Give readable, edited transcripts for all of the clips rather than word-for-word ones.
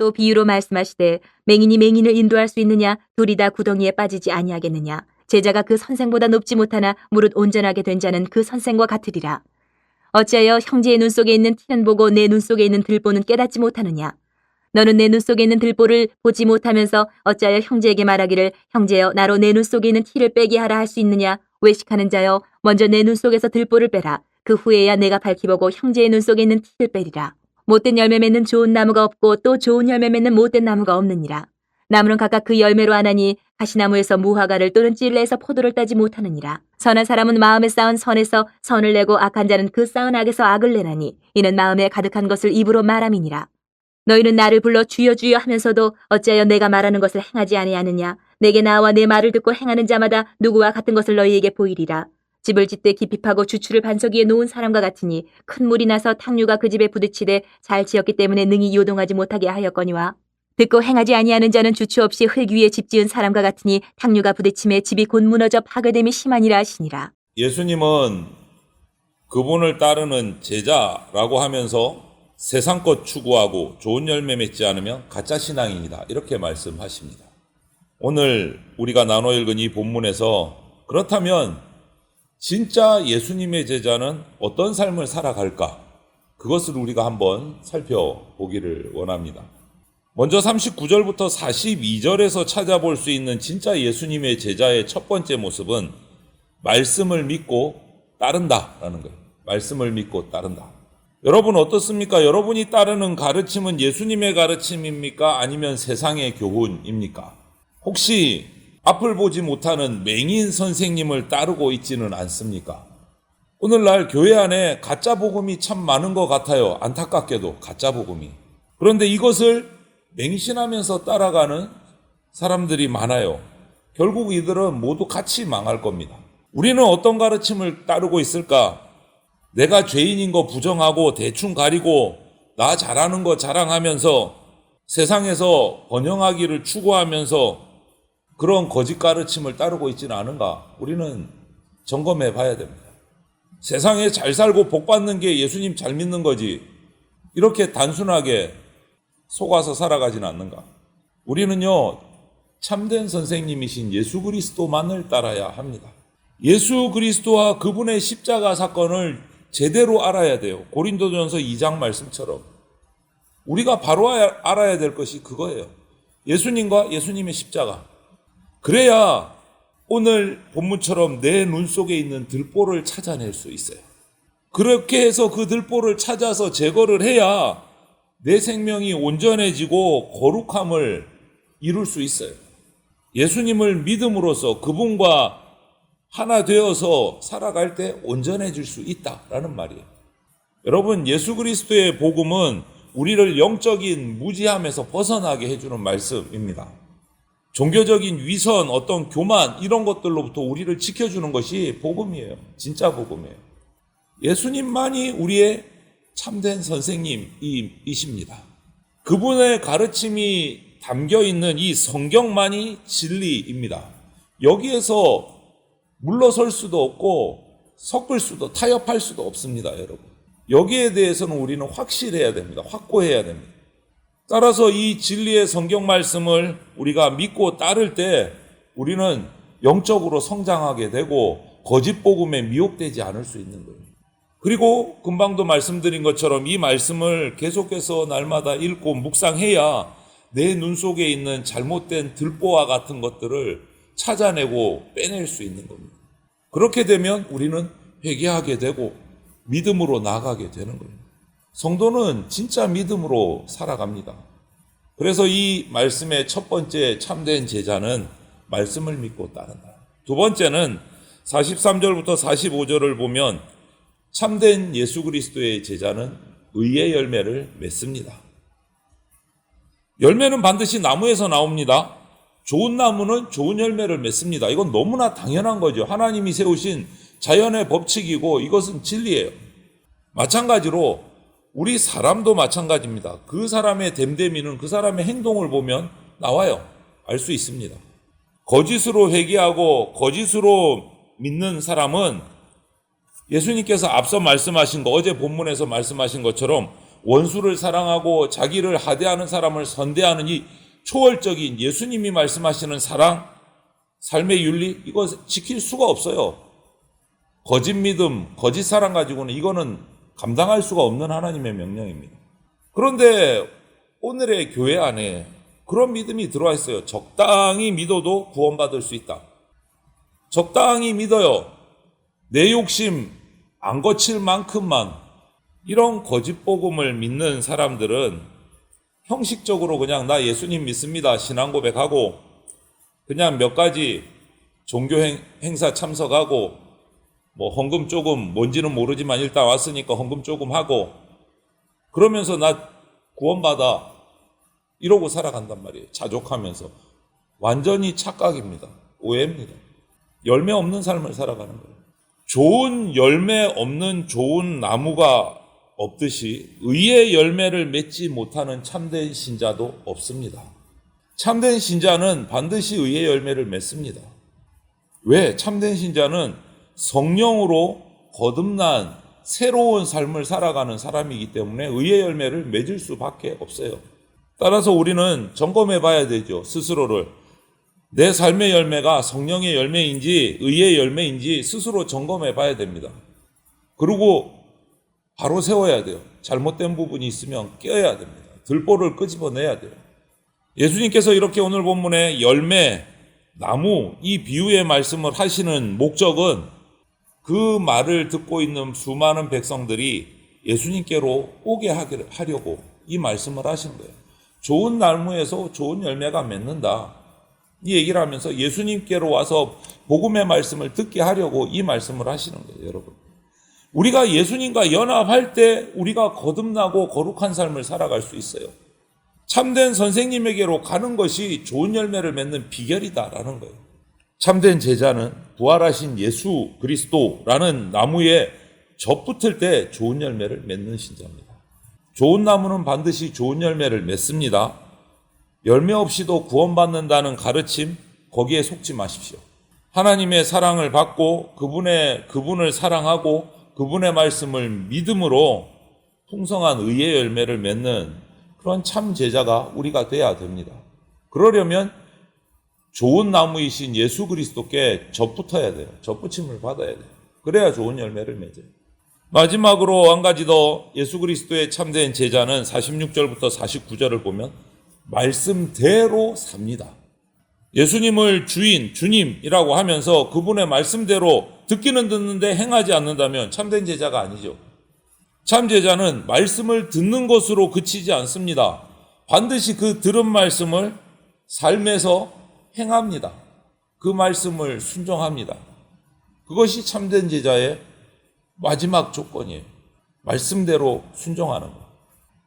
또 비유로 말씀하시되 맹인이 맹인을 인도할 수 있느냐? 둘이 다 구덩이에 빠지지 아니하겠느냐? 제자가 그 선생보다 높지 못하나 무릇 온전하게 된 자는 그 선생과 같으리라. 어찌하여 형제의 눈 속에 있는 티는 보고 내 눈 속에 있는 들보는 깨닫지 못하느냐? 너는 내 눈 속에 있는 들보를 보지 못하면서 어찌하여 형제에게 말하기를 형제여 나로 내 눈 속에 있는 티를 빼게 하라 할 수 있느냐? 외식하는 자여 먼저 내 눈 속에서 들보를 빼라. 그 후에야 내가 밝히 보고 형제의 눈 속에 있는 티를 빼리라. 못된 열매 맺는 좋은 나무가 없고 또 좋은 열매 맺는 못된 나무가 없느니라. 나무는 각각 그 열매로 아나니 가시나무에서 무화과를 또는 찔레에서 포도를 따지 못하느니라. 선한 사람은 마음에 쌓은 선에서 선을 내고 악한 자는 그 쌓은 악에서 악을 내나니 이는 마음에 가득한 것을 입으로 말함이니라. 너희는 나를 불러 주여 주여 하면서도 어찌하여 내가 말하는 것을 행하지 아니하느냐? 내게 나와 내 말을 듣고 행하는 자마다 누구와 같은 것을 너희에게 보이리라. 집을 짓되 깊이 파고 주추를 반석 위에 놓은 사람과 같으니 큰 물이 나서 탕류가 그 집에 부딪히되 잘 지었기 때문에 능히 요동하지 못하게 하였거니와 듣고 행하지 아니하는 자는 주추 없이 흙 위에 집 지은 사람과 같으니 탕류가 부딪힘에 집이 곧 무너져 파괴됨이 심하니라 하시니라. 예수님은 그분을 따르는 제자라고 하면서 세상 것 추구하고 좋은 열매 맺지 않으면 가짜 신앙인이다 이렇게 말씀하십니다. 오늘 우리가 나눠 읽은 이 본문에서 그렇다면 진짜 예수님의 제자는 어떤 삶을 살아갈까? 그것을 우리가 한번 살펴보기를 원합니다. 먼저 39절부터 42절에서 찾아볼 수 있는 진짜 예수님의 제자의 첫 번째 모습은 말씀을 믿고 따른다라는 거예요. 말씀을 믿고 따른다. 여러분 어떻습니까? 여러분이 따르는 가르침은 예수님의 가르침입니까? 아니면 세상의 교훈입니까? 혹시 앞을 보지 못하는 맹인 선생님을 따르고 있지는 않습니까? 오늘날 교회 안에 가짜 복음이 참 많은 것 같아요. 안타깝게도 가짜 복음이. 그런데 이것을 맹신하면서 따라가는 사람들이 많아요. 결국 이들은 모두 같이 망할 겁니다. 우리는 어떤 가르침을 따르고 있을까? 내가 죄인인 거 부정하고 대충 가리고 나 잘하는 거 자랑하면서 세상에서 번영하기를 추구하면서 그런 거짓 가르침을 따르고 있지는 않은가? 우리는 점검해 봐야 됩니다. 세상에 잘 살고 복 받는 게 예수님 잘 믿는 거지 이렇게 단순하게 속아서 살아가지는 않는가? 우리는요 참된 선생님이신 예수 그리스도만을 따라야 합니다. 예수 그리스도와 그분의 십자가 사건을 제대로 알아야 돼요. 고린도전서 2장 말씀처럼 우리가 바로 알아야 될 것이 그거예요. 예수님과 예수님의 십자가. 그래야 오늘 본문처럼 내 눈 속에 있는 들보를 찾아낼 수 있어요. 그렇게 해서 그 들보를 찾아서 제거를 해야 내 생명이 온전해지고 거룩함을 이룰 수 있어요. 예수님을 믿음으로써 그분과 하나 되어서 살아갈 때 온전해질 수 있다라는 말이에요. 여러분 예수 그리스도의 복음은 우리를 영적인 무지함에서 벗어나게 해주는 말씀입니다. 종교적인 위선, 어떤 교만 이런 것들로부터 우리를 지켜주는 것이 복음이에요. 진짜 복음이에요. 예수님만이 우리의 참된 선생님이십니다. 그분의 가르침이 담겨있는 이 성경만이 진리입니다. 여기에서 물러설 수도 없고 섞을 수도 타협할 수도 없습니다. 여러분 여기에 대해서는 우리는 확실해야 됩니다. 확고해야 됩니다. 따라서 이 진리의 성경 말씀을 우리가 믿고 따를 때 우리는 영적으로 성장하게 되고 거짓 복음에 미혹되지 않을 수 있는 거예요. 그리고 금방도 말씀드린 것처럼 이 말씀을 계속해서 날마다 읽고 묵상해야 내 눈 속에 있는 잘못된 들보와 같은 것들을 찾아내고 빼낼 수 있는 겁니다. 그렇게 되면 우리는 회개하게 되고 믿음으로 나아가게 되는 거예요. 성도는 진짜 믿음으로 살아갑니다. 그래서 이 말씀의 첫 번째 참된 제자는 말씀을 믿고 따른다. 두 번째는 43절부터 45절을 보면 참된 예수 그리스도의 제자는 의의 열매를 맺습니다. 열매는 반드시 나무에서 나옵니다. 좋은 나무는 좋은 열매를 맺습니다. 이건 너무나 당연한 거죠. 하나님이 세우신 자연의 법칙이고 이것은 진리예요. 마찬가지로 우리 사람도 마찬가지입니다. 그 사람의 됨됨이는 그 사람의 행동을 보면 나와요. 알 수 있습니다. 거짓으로 회개하고 거짓으로 믿는 사람은 예수님께서 앞서 말씀하신 거, 어제 본문에서 말씀하신 것처럼 원수를 사랑하고 자기를 하대하는 사람을 선대하는 이 초월적인 예수님이 말씀하시는 사랑, 삶의 윤리, 이거 지킬 수가 없어요. 거짓 믿음, 거짓 사랑 가지고는 이거는 감당할 수가 없는 하나님의 명령입니다. 그런데 오늘의 교회 안에 그런 믿음이 들어와 있어요. 적당히 믿어도 구원받을 수 있다. 적당히 믿어요. 내 욕심 안 거칠 만큼만. 이런 거짓 복음을 믿는 사람들은 형식적으로 그냥 나 예수님 믿습니다 신앙 고백하고 그냥 몇 가지 종교 행사 참석하고 뭐 헌금 조금 뭔지는 모르지만 일단 왔으니까 헌금 조금 하고 그러면서 나 구원받아 이러고 살아간단 말이에요. 자족하면서. 완전히 착각입니다. 오해입니다. 열매 없는 삶을 살아가는 거예요. 좋은 열매 없는 좋은 나무가 없듯이 의의 열매를 맺지 못하는 참된 신자도 없습니다. 참된 신자는 반드시 의의 열매를 맺습니다. 왜? 참된 신자는 성령으로 거듭난 새로운 삶을 살아가는 사람이기 때문에 의의 열매를 맺을 수밖에 없어요. 따라서 우리는 점검해 봐야 되죠. 스스로를. 내 삶의 열매가 성령의 열매인지 의의 열매인지 스스로 점검해 봐야 됩니다. 그리고 바로 세워야 돼요. 잘못된 부분이 있으면 깨어야 됩니다. 들보를 끄집어내야 돼요. 예수님께서 이렇게 오늘 본문에 열매, 나무, 이 비유의 말씀을 하시는 목적은 그 말을 듣고 있는 수많은 백성들이 예수님께로 오게 하려고 이 말씀을 하신 거예요. 좋은 나무에서 좋은 열매가 맺는다. 이 얘기를 하면서 예수님께로 와서 복음의 말씀을 듣게 하려고 이 말씀을 하시는 거예요, 여러분. 우리가 예수님과 연합할 때 우리가 거듭나고 거룩한 삶을 살아갈 수 있어요. 참된 선생님에게로 가는 것이 좋은 열매를 맺는 비결이다라는 거예요. 참된 제자는 부활하신 예수 그리스도라는 나무에 젖붙을 때 좋은 열매를 맺는 신자입니다. 좋은 나무는 반드시 좋은 열매를 맺습니다. 열매 없이도 구원받는다는 가르침, 거기에 속지 마십시오. 하나님의 사랑을 받고 그분을 사랑하고 그분의 말씀을 믿음으로 풍성한 의의 열매를 맺는 그런 참 제자가 우리가 돼야 됩니다. 그러려면 좋은 나무이신 예수 그리스도께 젖붙어야 돼요. 젖붙임을 받아야 돼요. 그래야 좋은 열매를 맺어요. 마지막으로 한 가지 더 예수 그리스도의 참된 제자는 46절부터 49절을 보면 말씀대로 삽니다. 예수님을 주님이라고 하면서 그분의 말씀대로 듣기는 듣는데 행하지 않는다면 참된 제자가 아니죠. 참 제자는 말씀을 듣는 것으로 그치지 않습니다. 반드시 그 들은 말씀을 삶에서 행합니다. 그 말씀을 순종합니다. 그것이 참된 제자의 마지막 조건이에요. 말씀대로 순종하는 것.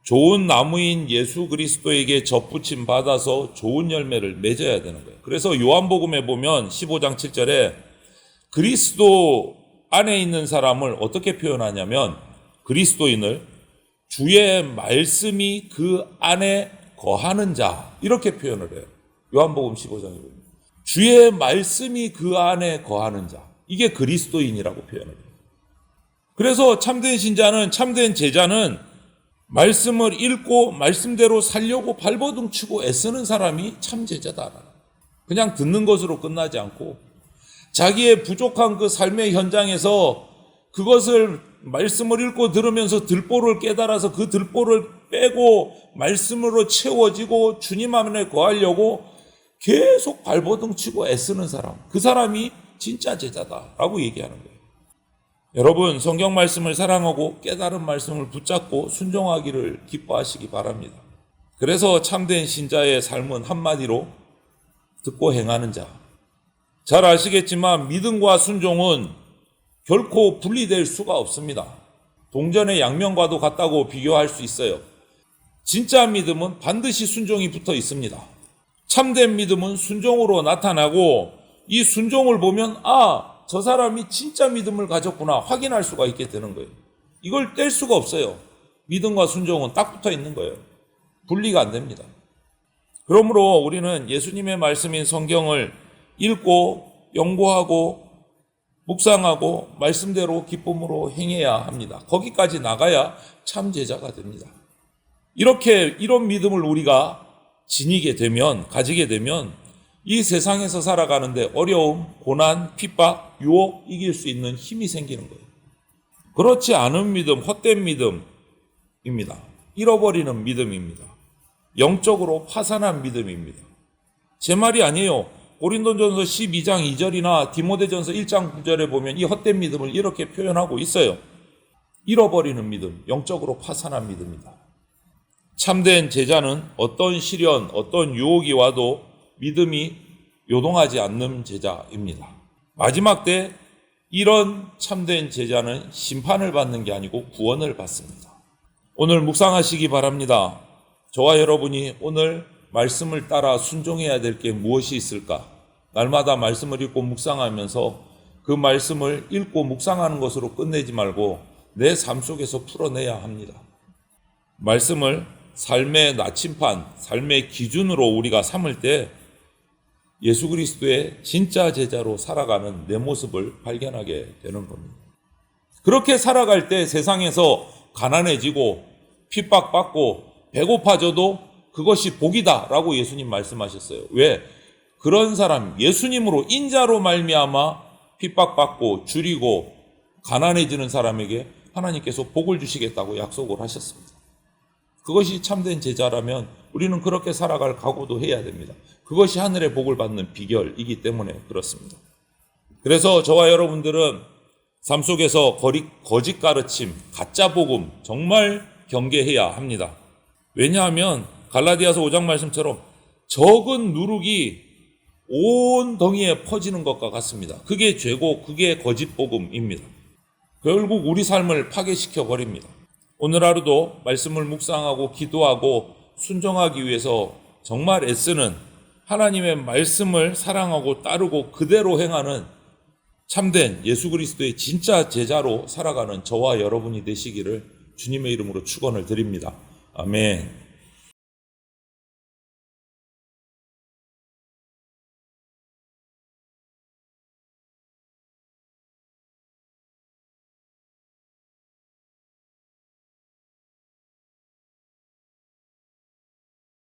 좋은 나무인 예수 그리스도에게 젖붙임 받아서 좋은 열매를 맺어야 되는 거예요. 그래서 요한복음에 보면 15장 7절에 그리스도 안에 있는 사람을 어떻게 표현하냐면 그리스도인을 주의 말씀이 그 안에 거하는 자 이렇게 표현을 해요. 요한복음 15장에 보면 주의 말씀이 그 안에 거하는 자 이게 그리스도인이라고 표현을 해요. 그래서 참된 신자는 참된 제자는 말씀을 읽고 말씀대로 살려고 발버둥 치고 애쓰는 사람이 참 제자다. 그냥 듣는 것으로 끝나지 않고 자기의 부족한 그 삶의 현장에서 그것을 말씀을 읽고 들으면서 들보를 깨달아서 그 들보를 빼고 말씀으로 채워지고 주님 안에 거하려고 계속 발버둥 치고 애쓰는 사람, 그 사람이 진짜 제자다라고 얘기하는 거예요. 여러분, 성경 말씀을 사랑하고 깨달은 말씀을 붙잡고 순종하기를 기뻐하시기 바랍니다. 그래서 참된 신자의 삶은 한마디로 듣고 행하는 자. 잘 아시겠지만 믿음과 순종은 결코 분리될 수가 없습니다. 동전의 양면과도 같다고 비교할 수 있어요. 진짜 믿음은 반드시 순종이 붙어 있습니다. 참된 믿음은 순종으로 나타나고 이 순종을 보면 저 사람이 진짜 믿음을 가졌구나 확인할 수가 있게 되는 거예요. 이걸 뗄 수가 없어요. 믿음과 순종은 딱 붙어 있는 거예요. 분리가 안 됩니다. 그러므로 우리는 예수님의 말씀인 성경을 읽고 연구하고 묵상하고 말씀대로 기쁨으로 행해야 합니다. 거기까지 나가야 참 제자가 됩니다. 이런 믿음을 우리가 가지게 되면 이 세상에서 살아가는데 어려움, 고난, 핍박, 유혹 이길 수 있는 힘이 생기는 거예요. 그렇지 않은 믿음, 헛된 믿음입니다. 잃어버리는 믿음입니다. 영적으로 파산한 믿음입니다. 제 말이 아니에요. 고린도전서 12장 2절이나 디모데전서 1장 9절에 보면 이 헛된 믿음을 이렇게 표현하고 있어요. 잃어버리는 믿음, 영적으로 파산한 믿음이다. 참된 제자는 어떤 시련, 어떤 유혹이 와도 믿음이 요동하지 않는 제자입니다. 마지막 때 이런 참된 제자는 심판을 받는 게 아니고 구원을 받습니다. 오늘 묵상하시기 바랍니다. 저와 여러분이 오늘 말씀을 따라 순종해야 될 게 무엇이 있을까? 날마다 말씀을 읽고 묵상하면서 그 말씀을 읽고 묵상하는 것으로 끝내지 말고 내 삶 속에서 풀어내야 합니다. 말씀을 삶의 나침판, 삶의 기준으로 우리가 삼을 때 예수 그리스도의 진짜 제자로 살아가는 내 모습을 발견하게 되는 겁니다. 그렇게 살아갈 때 세상에서 가난해지고 핍박받고 배고파져도 그것이 복이다라고 예수님 말씀하셨어요. 왜? 그런 사람, 예수님으로 인자로 말미암아 핍박받고 줄이고 가난해지는 사람에게 하나님께서 복을 주시겠다고 약속을 하셨습니다. 그것이 참된 제자라면 우리는 그렇게 살아갈 각오도 해야 됩니다. 그것이 하늘의 복을 받는 비결이기 때문에 그렇습니다. 그래서 저와 여러분들은 삶 속에서 거짓 가르침, 가짜 복음 정말 경계해야 합니다. 왜냐하면 갈라디아서 5장 말씀처럼 적은 누룩이 온 덩이에 퍼지는 것과 같습니다. 그게 죄고 그게 거짓 복음입니다. 결국 우리 삶을 파괴시켜 버립니다. 오늘 하루도 말씀을 묵상하고 기도하고 순종하기 위해서 정말 애쓰는 하나님의 말씀을 사랑하고 따르고 그대로 행하는 참된 예수 그리스도의 진짜 제자로 살아가는 저와 여러분이 되시기를 주님의 이름으로 축원을 드립니다. 아멘.